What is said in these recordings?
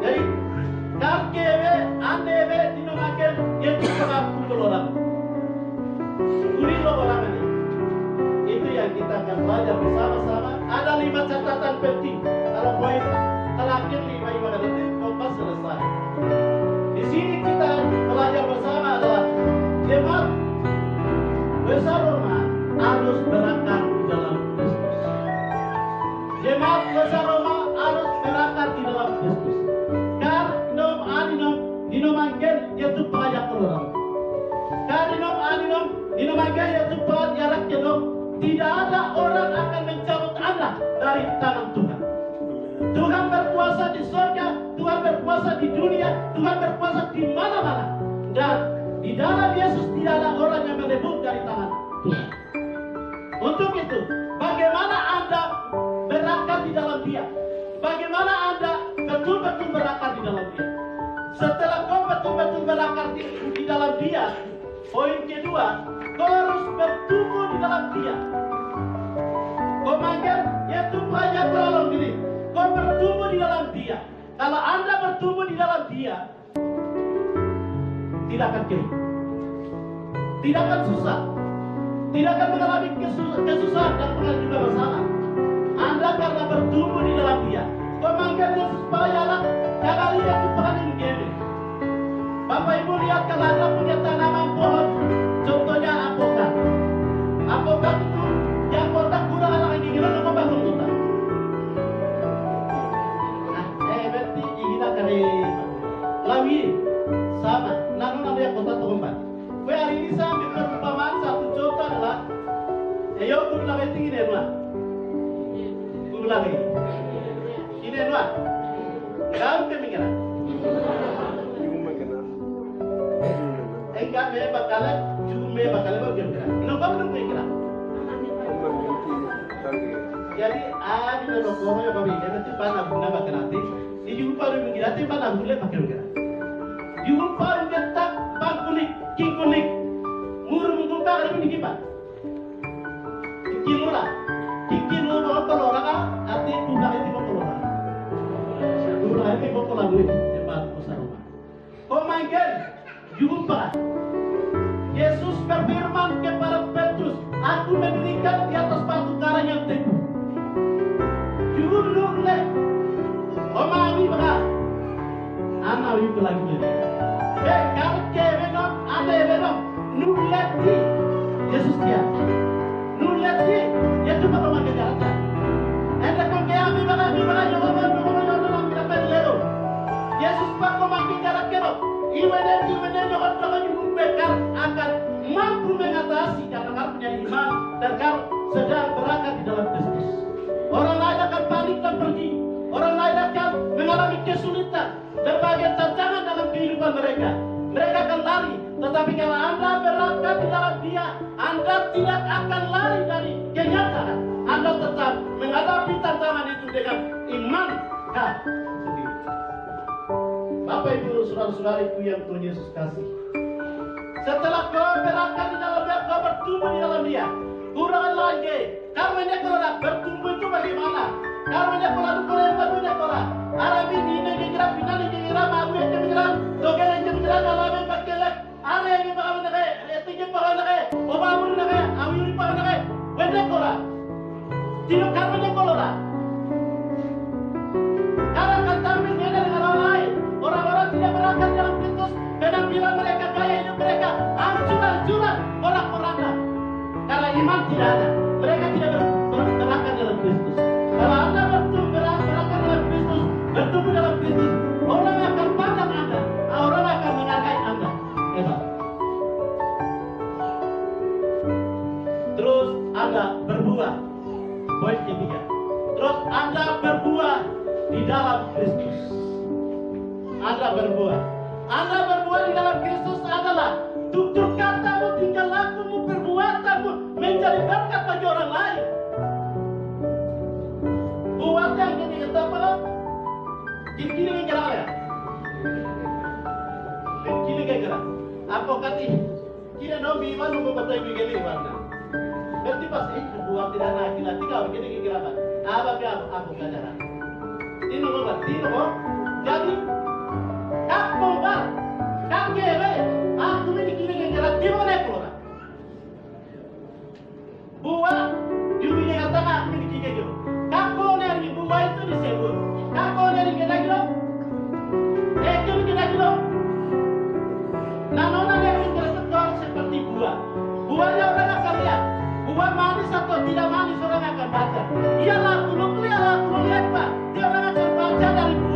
Jadi kakebe, andebe, dinomaken, yaitu pengaku orang. Kuri lo orang ini. Itu yang kita akan belajar bersama-sama. Ada 5 catatan penting. Kalau poin terakhir 5 ibadah itu kompas selesai. Di sini kita belajar bersama adalah jemaat besar Roma harus berakar di dalam Kristus. Jemaat besar Roma harus berakar di dalam Kristus. Karena adinom dinomangken yaitu pelajar orang. Karena adinom dinomangken yaitu pelajar kedok. Tidak ada orang akan mencabut Anda dari tangan Tuhan. Tuhan berkuasa di surga, Tuhan berkuasa di dunia, Tuhan berkuasa di mana-mana. Dan di dalam Yesus tidak ada orang yang merebut dari tangan Tuhan. Untuk itu, bagaimana Anda berakar di dalam Dia? Bagaimana Anda betul-betul berakar di dalam Dia? Setelah kau betul-betul berakar di dalam Dia, poin kedua, kau harus bertumbuh di dalam Dia. Kau manggil, yaitu banyak tolong gini. Kau bertumbuh di dalam Dia. Kalau Anda bertumbuh di dalam Dia, tidak akan kering, tidak akan susah, tidak akan mengalami kesusahan dan pernah juga masalah. Anda karena bertumbuh di dalam Dia. Kau manggil Yesus payalah, jangan lihat Tuhan yang gede. Bapak Ibu lihat kalau Anda punya tanaman pohon, contohnya apokat. Apokat itu yang kotak kurang anak yang gila kau bangun kotak. Berarti gila kare lawi sama. Namun ada yang kotak tempat. Kue hari ini saya ambil perumpamaan 1 contoh adalah, ayo aku bilang itu gini dua. Aku bilang ini dua. Kau keminggalan. Enggak me bakalan, cuma bakalan bergerak. Kenapa belum bergerak? Jadi ada rokok yang kami nanti panah guna bakal nanti. Di jumpa orang bergerak, nanti panah boleh pakai bergerak. Jumpa orang getak, bang kuning, king kuning, murung menggumpal ada bunyi kipas. Kilora, kilo bawa kolora kan? Arti bulan itu bawa kolora. Bulan itu bawa kolora duit jemaat besar rumah. Kau manggil, jumpa. Yesus berfirman kepada Petrus, aku mendirikan di atas batu karang yang teguh. Juruluk leh, omami berat, anak itu lagi jadi. Kalau kebenom, ada kebenom, nuleti Yesus dia, nuleti, ya cuma orang kejarnya. Anda kau kami berat, jangan dapat lero. Yesus pak kau makin jarak kero, ibadah jangan bekar akan mampu mengatasi karena kau punya iman dan kau sedang berakar di dalam Kristus. Orang lain akan panik dan pergi. Orang lain akan mengalami kesulitan, berbagai tantangan dalam kehidupan mereka. Mereka akan lari, tetapi kalau Anda berakar di dalam Dia, Anda tidak akan lari dari kenyataan. Anda tetap menghadapi tantangan itu dengan iman kau sendiri. Bapak Ibu saudara-saudariku yang Tuhan Yesus kasih. Setelah kau berakar di dalam Dia, kau bertumbuh di dalam Dia. Kurang lagi, karena kalau bertumbuh itu bagaimana? Karena kalau ada yang barunya kalau Arabi ini kira final ini kira malu yang kira, dogen yang kira kalau yang pakai ada yang pakai nak, tinggi pakai nak, obamur nak, awiri pakai nak, benda kalau, tidak karena kalau lah. Karena kata beda dengan orang lain, orang-orang tidak berakar dalam Kristus, penampilan mereka, gaya hidup mereka, hancur-hancuran orang-orangnya. Karena iman tidak ada, mereka tidak berakar dalam Kristus. Kalau Anda berakar dalam Kristus, bertumbuh dalam Kristus, orang akan pandang Anda, orang akan menghargai Anda. Hebat. Terus Anda berbuah, poin ketiga. Terus Anda berbuah di dalam Kristus. Anda berbuah. Anda berbuah di dalam Kristus adalah tutur katamu, tingkah lakumu, perbuatanmu menjadi berkat bagi orang lain. Buat yang ini kita apa? Gini kira ya. Gini kira. Apa kati? Kira nabi iman nunggu betul begini warna. Berarti pasti buat tidak nak kira tiga begini kira apa? Apa apa kajaran? Ini nunggu berarti nunggu. Jadi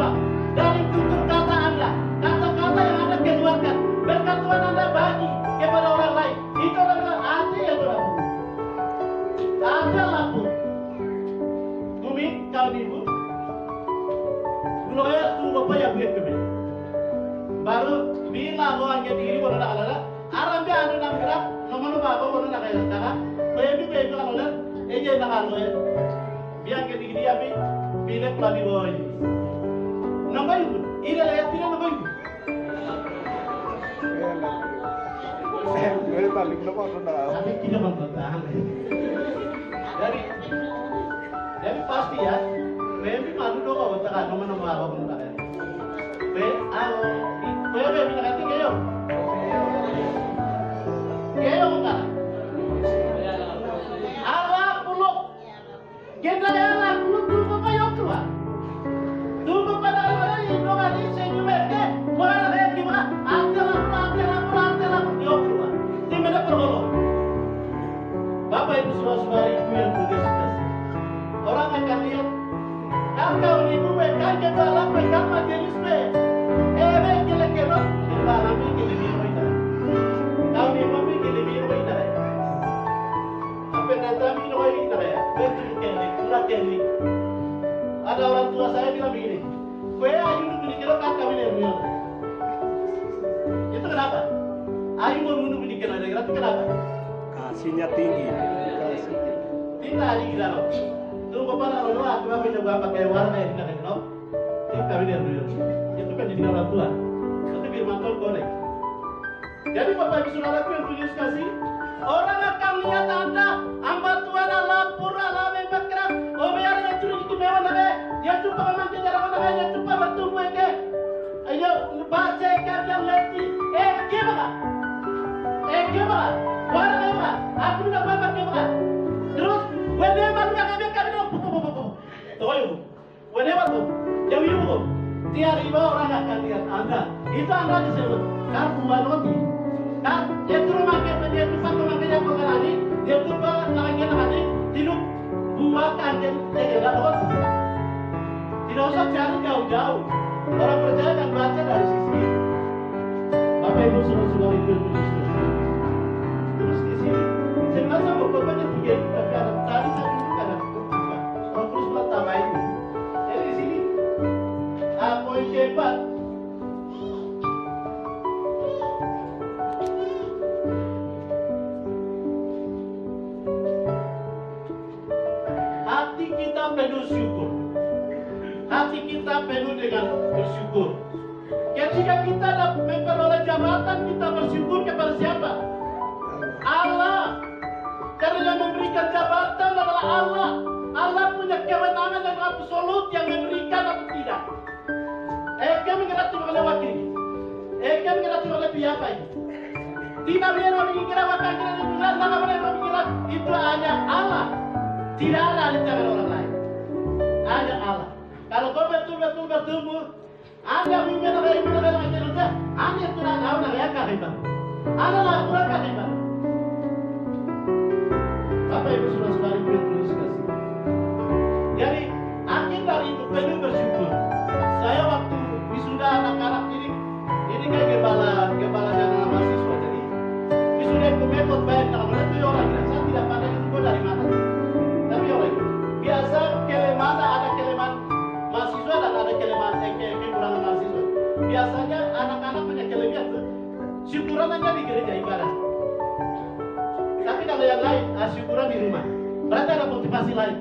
semua dari tutur kata Anda, kata-kata yang Anda keluarkan, berkat Tuhan Anda bagi kepada orang lain. Itu adalah ada yang berlaku. Ada laku. Bumi kau ibu, dulu ya tu bapak yang buat kami. Baru bila orang yang diri baru nak ada, orang dia anu nak gerak, nomor bapak baru nak kaya sekarang. Baby kalau ada, eja nak anu ya. Biar ke diri dia bila peladi bawa ini. Nomor itu, ini adalah tidak nomor itu. Gue balik nomor sudah. Tapi tidak mempertahan. Jadi pasti ya, baby malu dong kalau tak nomor apa pun tak ada. Baby nak kata kaya. Kaya enggak? Allah puluk. Kita Allah puluk tu kaya keluar. Tu pada orang ini orang ini senyum mereka. Orang ada gimana? Antela dia keluar. Di mana pergolong? Bapak Ibu saudara-saudari ibu yang berkasih. Orang akan lihat. Kau ibu mereka dalam mereka majelis mereka. Kira-kira kita alami kelebihan kita. Kau ibu mi kelebihan kita. Apa nanti mi noi kita ya? Betul kali, kurang kali. Ada orang tua saya bilang begini, kue ayu beli kilo kan kami lihat. Itu kenapa? Ayu mau bunuh beli kilo, itu kenapa? Kasihnya tinggi. Tidak ada gila loh. Tuh bapak nak loh, aku mau coba pakai warna yang tidak kenal. Itu kami lihat dulu. Itu kan jadi orang tua. Itu firman Tuhan boleh. Jadi bapak ibu saudaraku yang Tuhan kasih, orang akan lihat Anda, hamba Tuhan Allah pura Allah bergerak. Oh biar yang curi itu mewah nabe, dia cuba memanggil jarak nabe, dia cuba bertumbuh ke. Ayo baca yang leti. Gimana? Gimana? Warna apa? Aku tidak apa gimana? Terus, whenever yang kami dong, toyo, whenever tuh, yang itu, tiada orang akan lihat Anda. Itu Anda disebut kartu roti. Kan, dia tuh memakai dia tuh memakai yang pengalani, dia tuh lagi nanti tidur buat anjing tidak roti. Tidak usah cari jauh-jauh. Orang percaya kan baca dari sisi. Bapak Ibu saudara-saudari itu terus di sini. Sebenarnya bapaknya 3 tapi ada tadi saya dulu ada berubah. Orang terus buat tambah ini. Jadi di sini poin keempat. Hati kita penuh syukur. Hati kita penuh dengan bersyukur. Ketika kita memperoleh jabatan, kita bersyukur kepada siapa? Allah. Karena yang memberikan jabatan adalah Allah. Allah punya kewenangan yang absolut yang memberikan atau tidak. Kami mengerti oleh wakil. Kami mengerti oleh siapa ini? Tidak boleh mengira wakil kita itu hanya Allah. Tidak ada di tangan orang lain. Hanya Allah. Kalau kau betul-betul bertumbuh, Anda mengira Anda tidak tahu nak hebat. Anda lakukan hebat. Bapak Ibu saudara-saudari yang tulis kasih. Jadi akhir dari itu penuh bersyukur. Saya waktu wisuda anak-anak ini kayak gembala dan mahasiswa. Jadi wisuda itu metode baik kalau itu orang bilang saya tidak pandai itu dari mana. Tapi orang biasa kelemahan ada kelemahan mahasiswa dan ada kelemahan kekurangan mahasiswa. Biasanya anak-anak punya kelebihan tuh. Syukuran aja di gereja ibadah. Tapi kalau yang lain, syukuran di rumah. Berarti ada motivasi lain.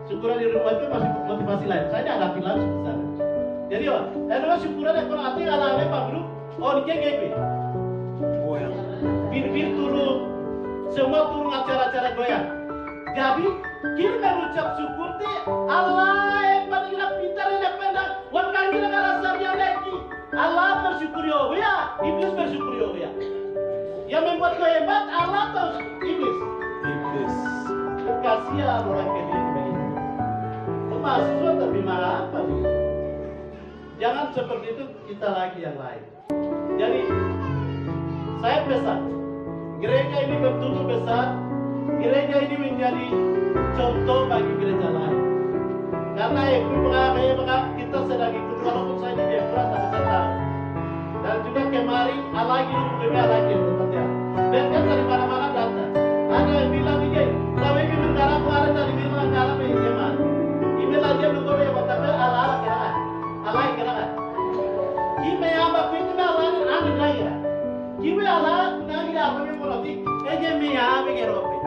Syukuran di rumah itu masih motivasi lain. Saya ada pilar sebesar. Jadi, syukuran yang kurang hati ala Pak Guru. Oh, ini kayak bir turun. Semua turun acara-acara goyang. Jadi, kita mengucap syukur di Allah yang paling pintar yang pandang. Waktu kita rasa dia lagi. Allah bersyukur ya, iblis bersyukur ya. Yang membuat kau hebat Allah atau iblis? Iblis. Kasihan orang kayak begini. Itu mahasiswa tapi marah apa nih? Jangan seperti itu, kita lagi yang lain. Jadi saya pesan, gereja ini bertumbuh besar, gereja ini menjadi contoh bagi gereja lain. Karena kita sedang ikut walaupun saya di Jepang tapi saya tahu. Dan juga kemarin alagi ya. Mereka dari mana-mana datang. Ada yang bilang begini, tapi ini mendarat kemarin dari bilang dalam ini gimana? Ini lagi menunggu ya, tapi ala kira, ala kira. Kime apa itu ala anu lagi ya? Kime ala nagi apa yang mau lagi? Me apa kira apa?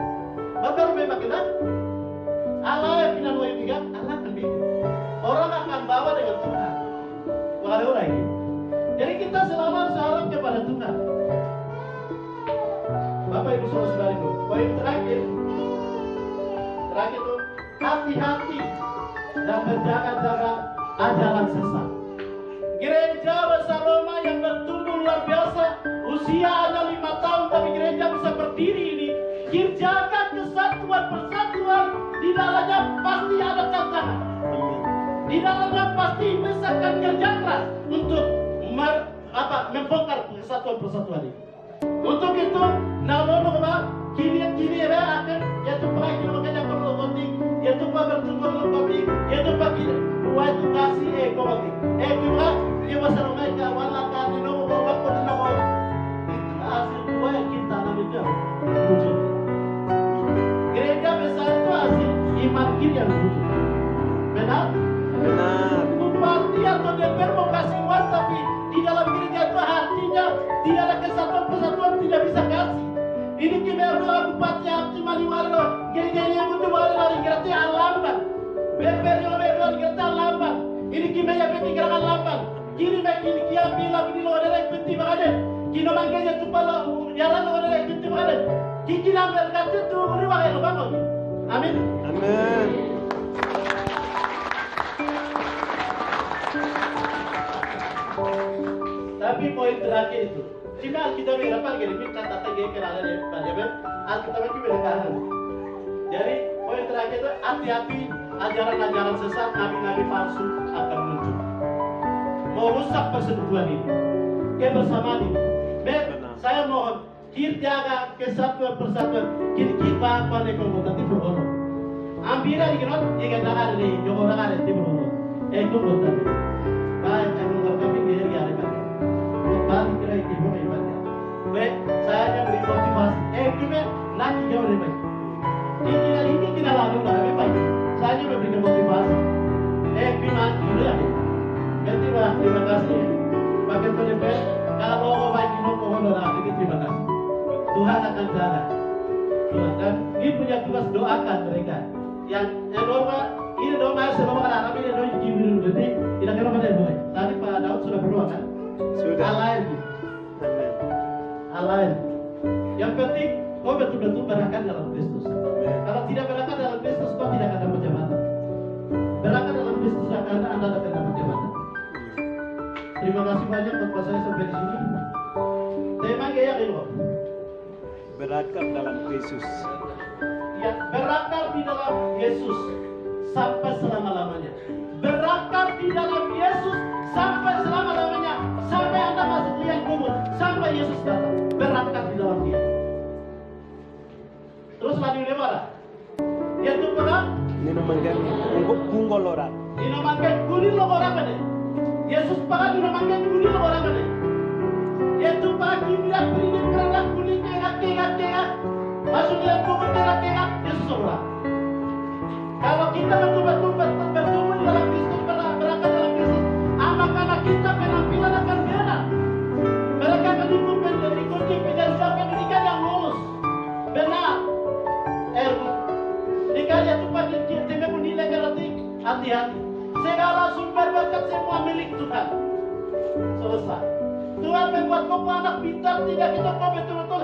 Betul memang kita. Ala yang kita mau juga, ala kan bikin. Orang akan bawa dengan Tuhan. Bukan orang ini. Jadi kita selalu harus harap kepada Tuhan. Bapak Ibu Saudara-saudariku, poin terakhir itu hati-hati dan berjaga-jaga ajaran sesat. Gereja besar Roma yang bertumbuh luar biasa, usia hanya 5 tahun tapi gereja bisa berdiri ini. Jaga kesatuan persatuan, di dalamnya pasti ada tantangan. Di dalamnya pasti misalkan kerja keras untuk membongkar persatuan ini. Untuk itu, namun kini akan yaitu baik makanya perlu penting, yaitu bertumbuh lebih, yaitu bagi buat kasih ekonomi. Juga dia masa mereka wala kali nopo bawa pun nopo. Itu hasil buah yang kita namanya wujud. Gereja besar itu hasil iman kita yang wujud. Benar? Benar. Bupati atau DPR mau kasih uang tapi di dalam gereja itu hatinya tidak ada kesatuan persatuan tidak bisa kasih. Ini kita adalah bupati yang cuma liwalo. Gereja yang butuh lari gereja lambat. DPR yang lebih gereja lambat. Ini kita yang penting gerakan lambat. Kini kini kia bilang ini lo ada yang penting banget. Kini manggilnya tuh pala jalan lo ada yang penting banget. Kini ambil kata tuh beri banget lo bangun. Amin. Amin. Tapi poin terakhir itu, cuma kita berapa gini kata tadi kerana deh, panjang, kita bagi berkahan. Jadi poin terakhir itu hati-hati ajaran-ajaran sesat nabi-nabi palsu akan muncul, merusak persatuan ini, kebersamaan ini. Saya mohon jaga kesatuan persatuan, kita pada komunitas berhormat. Ambira ikinot, jika ada di Joko ada di berhormat, komunitas. Baik, kami diri ada baik. Balik kira ibu ibadah. Baik, saya hanya beri motivasi. Kita nak jauh lebih baik. Ini kita lalu lebih baik. Saya hanya memberikan motivasi. Biman dulu ya. Terima kasih. Pakai telepon. Kalau mau baik ini mohon doa. Ini terima kasih. Tuhan akan jaga. Tuhan dan ini punya tugas doakan mereka. Yang doa ini doa sebelum ada tapi ini doa jibril berarti tidak kena pada doa. Tadi Pak Daud sudah berdoa kan? Sudah. Alain. Yang penting kau betul-betul berangkat dalam Kristus. Kalau tidak berangkat dalam Kristus kau tidak akan dapat jabatan. Berangkat dalam Kristus karena Anda akan dapat jabatan. Terima kasih banyak buat saya sampai di sini. Tema gaya itu. Berakar dalam Yesus. Ya, berakar di dalam Yesus sampai selama-lamanya. Berakar di dalam Yesus sampai selama-lamanya. Sampai Anda masuk liang kubur. Sampai Yesus datang. Berakar di dalam dia. Terus lagi mana? Dia tuh pernah? Ini namanya punggoloran. Ini namanya kuning lo orang mana? Yesus pakai ini namanya kuning lo orang mana? Dia tuh pakai bilang ini kerana kuning kengak. Masuk liang kubur kengak. Yesus orang. Kalau kita betul-betul bertumbuh dalam Kristus, berangkat dalam Kristus, anak-anak kita penampilan akan beda. Mereka mengikuti pendidikan yang lulus. Benar. Dikanya itu pada kita menilai berarti hati-hati. Segala sumber berkat semua milik Tuhan. Selesai. Tuhan membuat kau anak pintar, tidak kita kau betul-betul.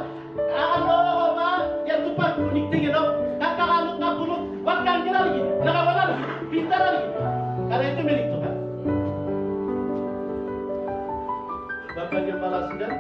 Yang tumpah kuning tinggi dong. Kakak alu kabulut, bahkan kira lagi, nakawana lagi, pintar lagi. Karena itu milik Tuhan. Bapak Gembala Sidang.